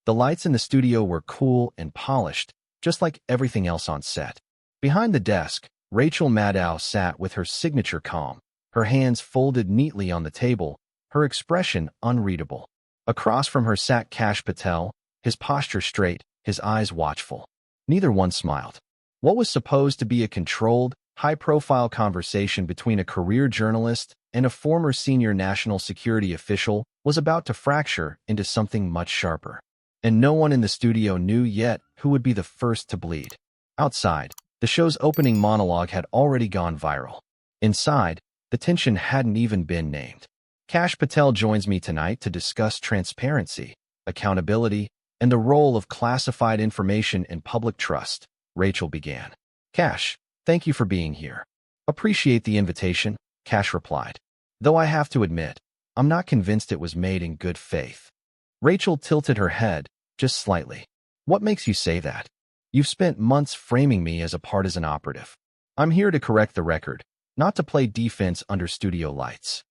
The lights in the studio were cool and polished, just like everything else on set. Behind the desk, Rachel Maddow sat with her signature calm, her hands folded neatly on the table, her expression unreadable. Across from her sat Kash Patel, his posture straight, his eyes watchful. Neither one smiled. What was supposed to be a controlled, high-profile conversation between a career journalist and a former senior national security official was about to fracture into something much sharper. And no one in the studio knew yet who would be the first to bleed. Outside, the show's opening monologue had already gone viral. Inside, the tension hadn't even been named. Kash Patel joins me tonight to discuss transparency, accountability, and the role of classified information in public trust, Rachel began. Kash, thank you for being here. Appreciate the invitation, Kash replied. Though I have to admit, I'm not convinced it was made in good faith. Rachel tilted her head, just slightly. What makes you say that? You've spent months framing me as a partisan operative. I'm here to correct the record, not to play defense under studio lights.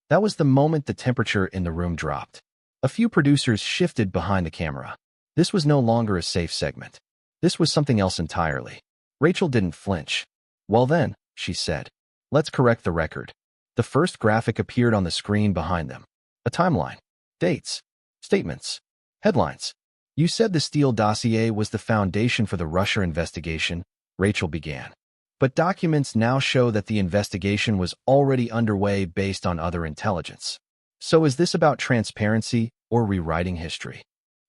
That was the moment the temperature in the room dropped. A few producers shifted behind the camera. This was no longer a safe segment. This was something else entirely. Rachel didn't flinch. Well then, she said, let's correct the record. The first graphic appeared on the screen behind them. A timeline. Dates. Statements. Headlines. You said the Steele dossier was the foundation for the Russia investigation, Rachel began. But documents now show that the investigation was already underway based on other intelligence. So is this about transparency or rewriting history?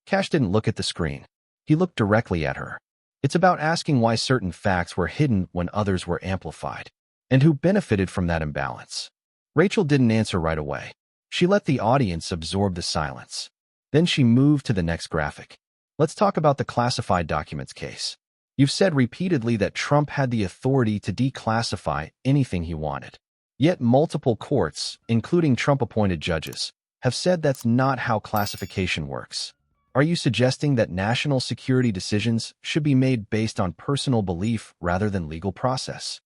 Kash didn't look at the screen. He looked directly at her. It's about asking why certain facts were hidden when others were amplified, and who benefited from that imbalance. Rachel didn't answer right away. She let the audience absorb the silence. Then she moved to the next graphic. Let's talk about the classified documents case. You've said repeatedly that Trump had the authority to declassify anything he wanted. Yet multiple courts, including Trump-appointed judges, have said that's not how classification works. Are you suggesting that national security decisions should be made based on personal belief rather than legal process?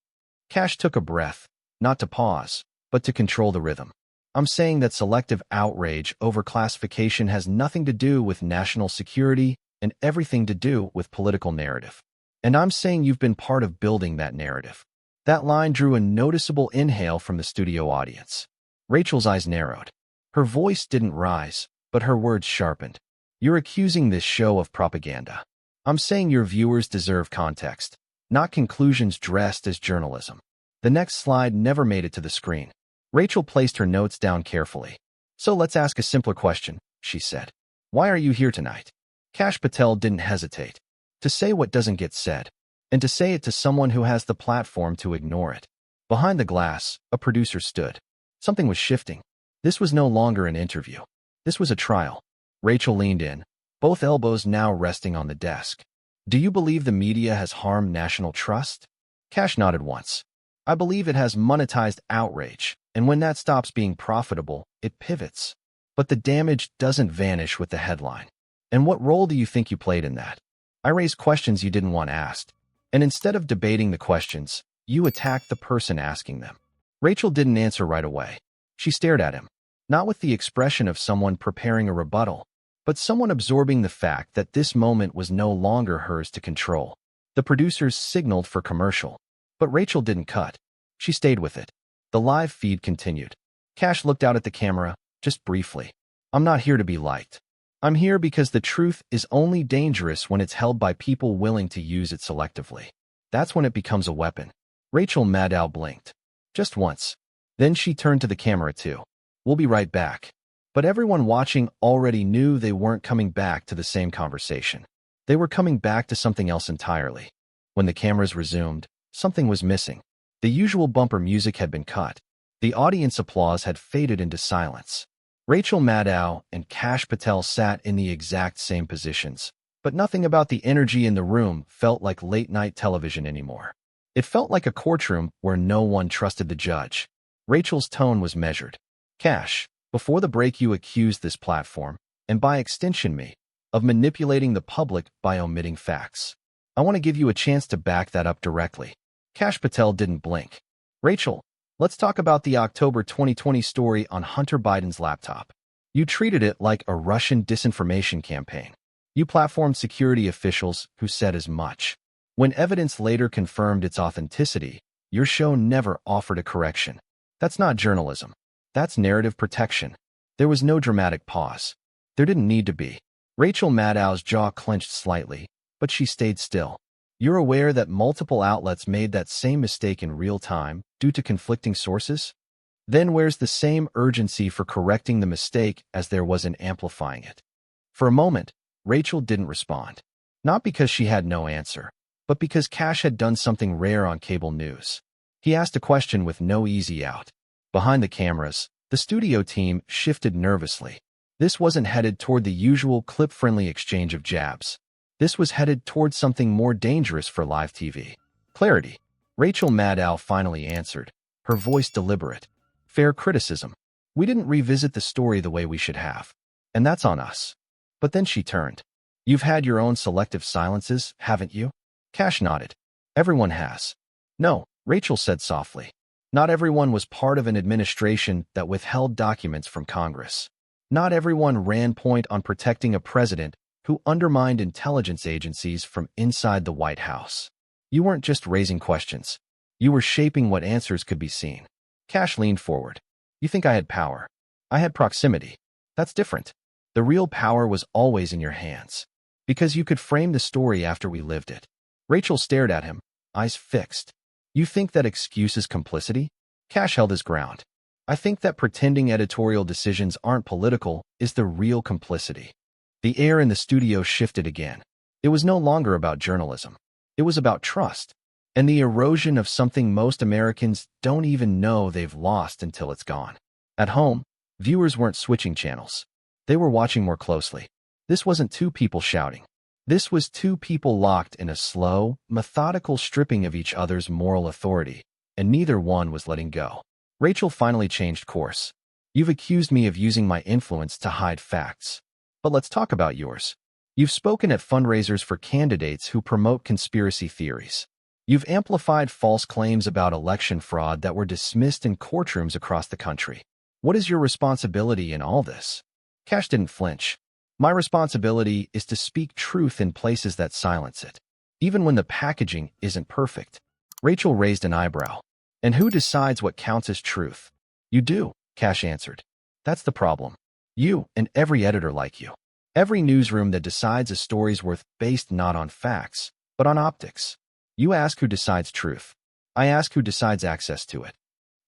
Kash took a breath, not to pause, but to control the rhythm. I'm saying that selective outrage over classification has nothing to do with national security and everything to do with political narrative. And I'm saying you've been part of building that narrative. That line drew a noticeable inhale from the studio audience. Rachel's eyes narrowed. Her voice didn't rise, but her words sharpened. You're accusing this show of propaganda. I'm saying your viewers deserve context, not conclusions dressed as journalism. The next slide never made it to the screen. Rachel placed her notes down carefully. So let's ask a simpler question, she said. Why are you here tonight? Kash Patel didn't hesitate. To say what doesn't get said, and to say it to someone who has the platform to ignore it. Behind the glass, a producer stood. Something was shifting. This was no longer an interview. This was a trial. Rachel leaned in, both elbows now resting on the desk. Do you believe the media has harmed national trust? Kash nodded once. I believe it has monetized outrage, and when that stops being profitable, it pivots. But the damage doesn't vanish with the headline. And what role do you think you played in that? I raised questions you didn't want asked, and instead of debating the questions, you attacked the person asking them. Rachel didn't answer right away. She stared at him, not with the expression of someone preparing a rebuttal, but someone absorbing the fact that this moment was no longer hers to control. The producers signaled for commercial, but Rachel didn't cut. She stayed with it. The live feed continued. Kash looked out at the camera, just briefly. I'm not here to be liked. I'm here because the truth is only dangerous when it's held by people willing to use it selectively. That's when it becomes a weapon. Rachel Maddow blinked. Just once. Then she turned to the camera too. We'll be right back. But everyone watching already knew they weren't coming back to the same conversation. They were coming back to something else entirely. When the cameras resumed, something was missing. The usual bumper music had been cut. The audience applause had faded into silence. Rachel Maddow and Kash Patel sat in the exact same positions, but nothing about the energy in the room felt like late-night television anymore. It felt like a courtroom where no one trusted the judge. Rachel's tone was measured. Kash, before the break you accused this platform, and by extension me, of manipulating the public by omitting facts. I want to give you a chance to back that up directly. Kash Patel didn't blink. Rachel, let's talk about the October 2020 story on Hunter Biden's laptop. You treated it like a Russian disinformation campaign. You platformed security officials who said as much. When evidence later confirmed its authenticity, your show never offered a correction. That's not journalism. That's narrative protection. There was no dramatic pause. There didn't need to be. Rachel Maddow's jaw clenched slightly, but she stayed still. You're aware that multiple outlets made that same mistake in real time due to conflicting sources? Then where's the same urgency for correcting the mistake as there was in amplifying it? For a moment, Rachel didn't respond. Not because she had no answer, but because Kash had done something rare on cable news. He asked a question with no easy out. Behind the cameras, the studio team shifted nervously. This wasn't headed toward the usual clip-friendly exchange of jabs. This was headed toward something more dangerous for live TV. Clarity. Rachel Maddow finally answered, her voice deliberate. Fair criticism. We didn't revisit the story the way we should have. And that's on us. But then she turned. You've had your own selective silences, haven't you? Kash nodded. Everyone has. No, Rachel said softly. Not everyone was part of an administration that withheld documents from Congress. Not everyone ran point on protecting a president who undermined intelligence agencies from inside the White House. You weren't just raising questions. You were shaping what answers could be seen. Kash leaned forward. You think I had power? I had proximity. That's different. The real power was always in your hands. Because you could frame the story after we lived it. Rachel stared at him, eyes fixed. You think that excuse is complicity? Kash held his ground. I think that pretending editorial decisions aren't political is the real complicity. The air in the studio shifted again. It was no longer about journalism. It was about trust, and the erosion of something most Americans don't even know they've lost until it's gone. At home, viewers weren't switching channels. They were watching more closely. This wasn't two people shouting. This was two people locked in a slow, methodical stripping of each other's moral authority, and neither one was letting go. Rachel finally changed course. You've accused me of using my influence to hide facts. But let's talk about yours. You've spoken at fundraisers for candidates who promote conspiracy theories. You've amplified false claims about election fraud that were dismissed in courtrooms across the country. What is your responsibility in all this? Kash didn't flinch. My responsibility is to speak truth in places that silence it, even when the packaging isn't perfect. Rachel raised an eyebrow. And who decides what counts as truth? You do, Kash answered. That's the problem. You and every editor like you. Every newsroom that decides a story's worth based not on facts, but on optics. You ask who decides truth. I ask who decides access to it.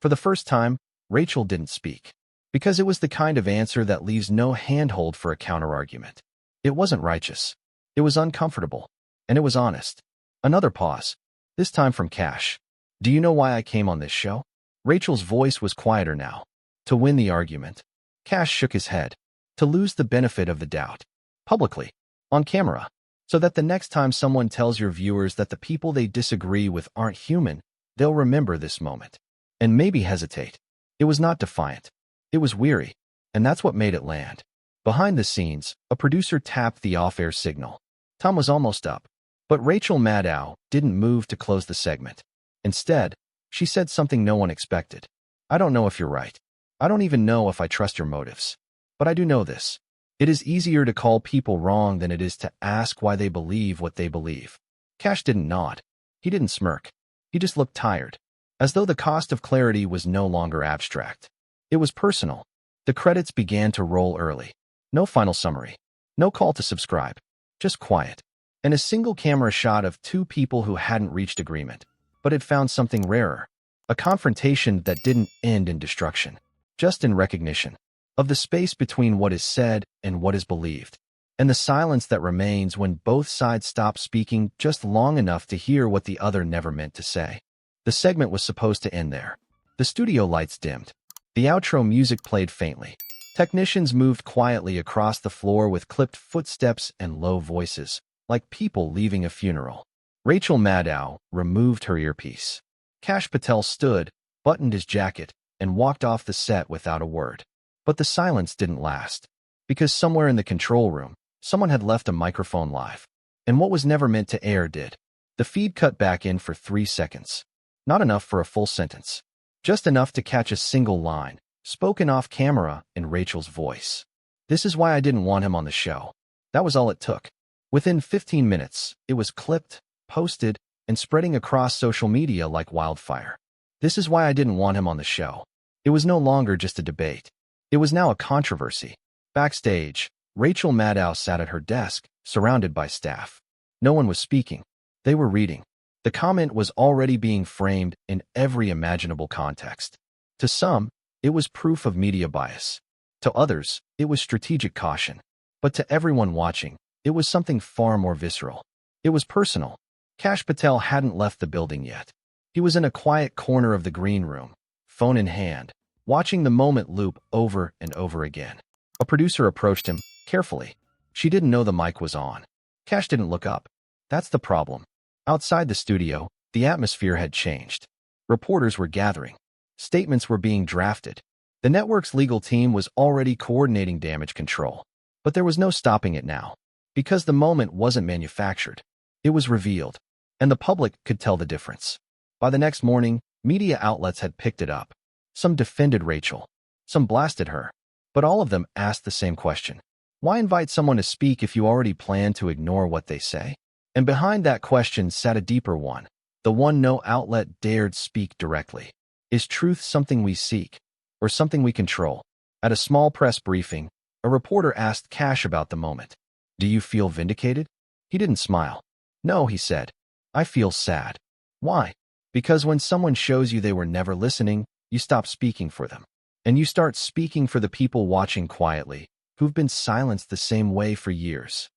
For the first time, Rachel didn't speak. Because it was the kind of answer that leaves no handhold for a counterargument. It wasn't righteous. It was uncomfortable. And it was honest. Another pause. This time from Kash. Do you know why I came on this show? Rachel's voice was quieter now. To win the argument. Kash shook his head. To lose the benefit of the doubt. Publicly. On camera. So that the next time someone tells your viewers that the people they disagree with aren't human, they'll remember this moment. And maybe hesitate. It was not defiant. It was weary. And that's what made it land. Behind the scenes, a producer tapped the off-air signal. Tom was almost up. But Rachel Maddow didn't move to close the segment. Instead, she said something no one expected. I don't know if you're right. I don't even know if I trust your motives. But I do know this. It is easier to call people wrong than it is to ask why they believe what they believe. Kash didn't nod. He didn't smirk. He just looked tired. As though the cost of clarity was no longer abstract. It was personal. The credits began to roll early. No final summary. No call to subscribe. Just quiet. And a single camera shot of two people who hadn't reached agreement. But had found something rarer. A confrontation that didn't end in destruction. Just in recognition. Of the space between what is said and what is believed. And the silence that remains when both sides stop speaking just long enough to hear what the other never meant to say. The segment was supposed to end there. The studio lights dimmed. The outro music played faintly. Technicians moved quietly across the floor with clipped footsteps and low voices, like people leaving a funeral. Rachel Maddow removed her earpiece. Kash Patel stood, buttoned his jacket, and walked off the set without a word. But the silence didn't last. Because somewhere in the control room, someone had left a microphone live. And what was never meant to air did. The feed cut back in for 3 seconds. Not enough for a full sentence. Just enough to catch a single line, spoken off camera in Rachel's voice. This is why I didn't want him on the show. That was all it took. Within 15 minutes, it was clipped, posted, and spreading across social media like wildfire. This is why I didn't want him on the show. It was no longer just a debate. It was now a controversy. Backstage, Rachel Maddow sat at her desk, surrounded by staff. No one was speaking. They were reading. The comment was already being framed in every imaginable context. To some, it was proof of media bias. To others, it was strategic caution. But to everyone watching, it was something far more visceral. It was personal. Kash Patel hadn't left the building yet. He was in a quiet corner of the green room, phone in hand, watching the moment loop over and over again. A producer approached him, carefully. She didn't know the mic was on. Kash didn't look up. That's the problem. Outside the studio, the atmosphere had changed. Reporters were gathering. Statements were being drafted. The network's legal team was already coordinating damage control. But there was no stopping it now. Because the moment wasn't manufactured. It was revealed. And the public could tell the difference. By the next morning, media outlets had picked it up. Some defended Rachel. Some blasted her. But all of them asked the same question. Why invite someone to speak if you already plan to ignore what they say? And behind that question sat a deeper one. The one no outlet dared speak directly. Is truth something we seek? Or something we control? At a small press briefing, a reporter asked Kash about the moment. Do you feel vindicated? He didn't smile. No, he said. I feel sad. Why? Because when someone shows you they were never listening, you stop speaking for them. And you start speaking for the people watching quietly, who've been silenced the same way for years.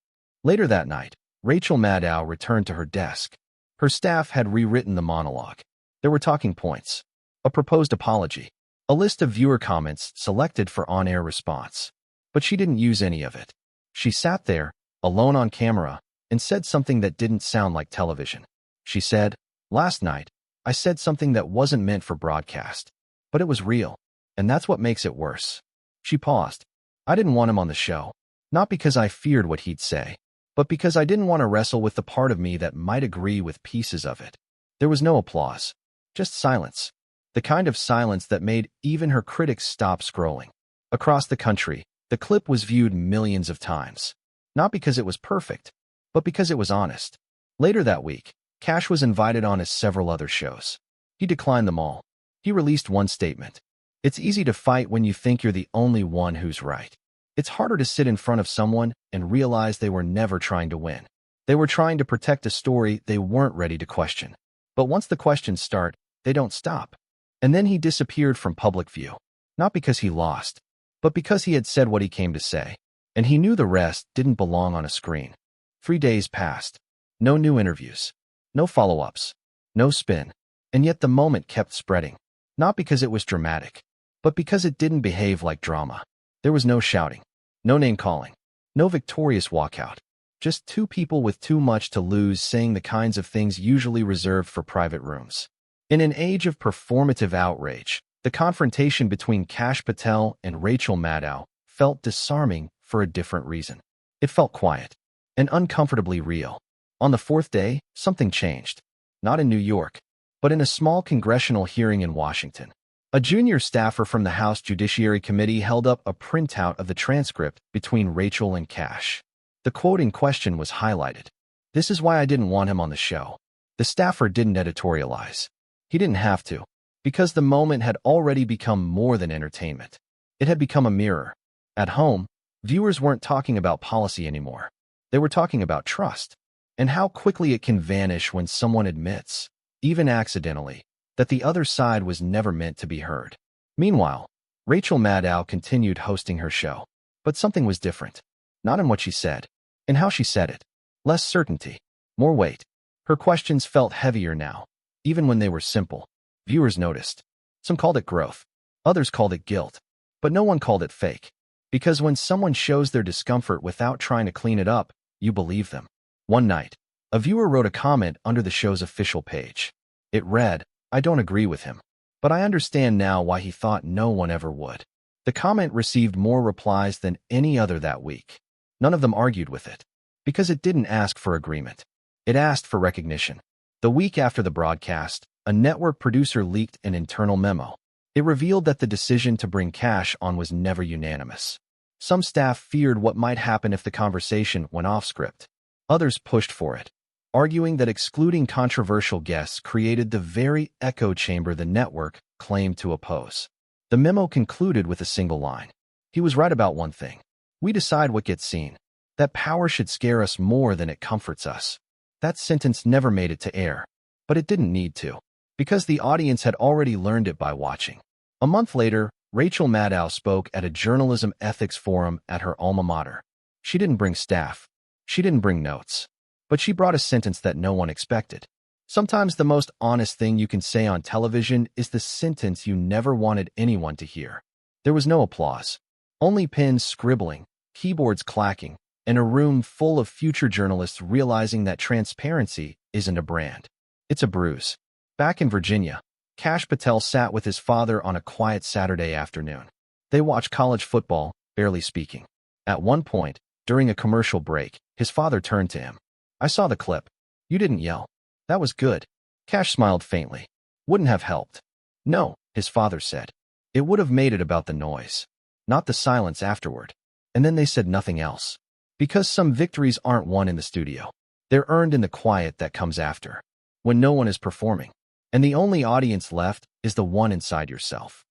Later that night, Rachel Maddow returned to her desk. Her staff had rewritten the monologue. There were talking points, a proposed apology, a list of viewer comments selected for on-air response. But she didn't use any of it. She sat there, alone on camera, and said something that didn't sound like television. She said, "Last night, I said something that wasn't meant for broadcast. But it was real, and that's what makes it worse." She paused. I didn't want him on the show. Not because I feared what he'd say, but because I didn't want to wrestle with the part of me that might agree with pieces of it. There was no applause. Just silence. The kind of silence that made even her critics stop scrolling. Across the country, the clip was viewed millions of times. Not because it was perfect, but because it was honest. Later that week, Kash was invited on as several other shows. He declined them all. He released one statement. It's easy to fight when you think you're the only one who's right. It's harder to sit in front of someone and realize they were never trying to win. They were trying to protect a story they weren't ready to question. But once the questions start, they don't stop. And then he disappeared from public view. Not because he lost, but because he had said what he came to say. And he knew the rest didn't belong on a screen. 3 days passed. No new interviews. No follow-ups. No spin. And yet the moment kept spreading. Not because it was dramatic, but because it didn't behave like drama. There was no shouting. No name-calling. No victorious walkout. Just two people with too much to lose saying the kinds of things usually reserved for private rooms. In an age of performative outrage, the confrontation between Kash Patel and Rachel Maddow felt disarming for a different reason. It felt quiet and uncomfortably real. On the fourth day, something changed. Not in New York, but in a small congressional hearing in Washington. A junior staffer from the House Judiciary Committee held up a printout of the transcript between Rachel and Kash. The quote in question was highlighted. This is why I didn't want him on the show. The staffer didn't editorialize. He didn't have to, because the moment had already become more than entertainment. It had become a mirror. At home, viewers weren't talking about policy anymore. They were talking about trust, and how quickly it can vanish when someone admits, even accidentally, that the other side was never meant to be heard. Meanwhile, Rachel Maddow continued hosting her show. But something was different. Not in what she said, in how she said it. Less certainty, more weight. Her questions felt heavier now, even when they were simple. Viewers noticed. Some called it growth. Others called it guilt. But no one called it fake. Because when someone shows their discomfort without trying to clean it up, you believe them. One night, a viewer wrote a comment under the show's official page. It read, "I don't agree with him, but I understand now why he thought no one ever would." The comment received more replies than any other that week. None of them argued with it, because it didn't ask for agreement. It asked for recognition. The week after the broadcast, a network producer leaked an internal memo. It revealed that the decision to bring Kash on was never unanimous. Some staff feared what might happen if the conversation went off script. Others pushed for it, arguing that excluding controversial guests created the very echo chamber the network claimed to oppose. The memo concluded with a single line. He was right about one thing. We decide what gets seen. That power should scare us more than it comforts us. That sentence never made it to air, but it didn't need to, because the audience had already learned it by watching. A month later, Rachel Maddow spoke at a journalism ethics forum at her alma mater. She didn't bring staff. She didn't bring notes. But she brought a sentence that no one expected. Sometimes the most honest thing you can say on television is the sentence you never wanted anyone to hear. There was no applause. Only pens scribbling, keyboards clacking, and a room full of future journalists realizing that transparency isn't a brand. It's a bruise. Back in Virginia, Kash Patel sat with his father on a quiet Saturday afternoon. They watched college football, barely speaking. At one point, during a commercial break, his father turned to him. I saw the clip. You didn't yell. That was good. Kash smiled faintly. Wouldn't have helped. No, his father said. It would have made it about the noise, not the silence afterward. And then they said nothing else. Because some victories aren't won in the studio. They're earned in the quiet that comes after, when no one is performing. And the only audience left is the one inside yourself.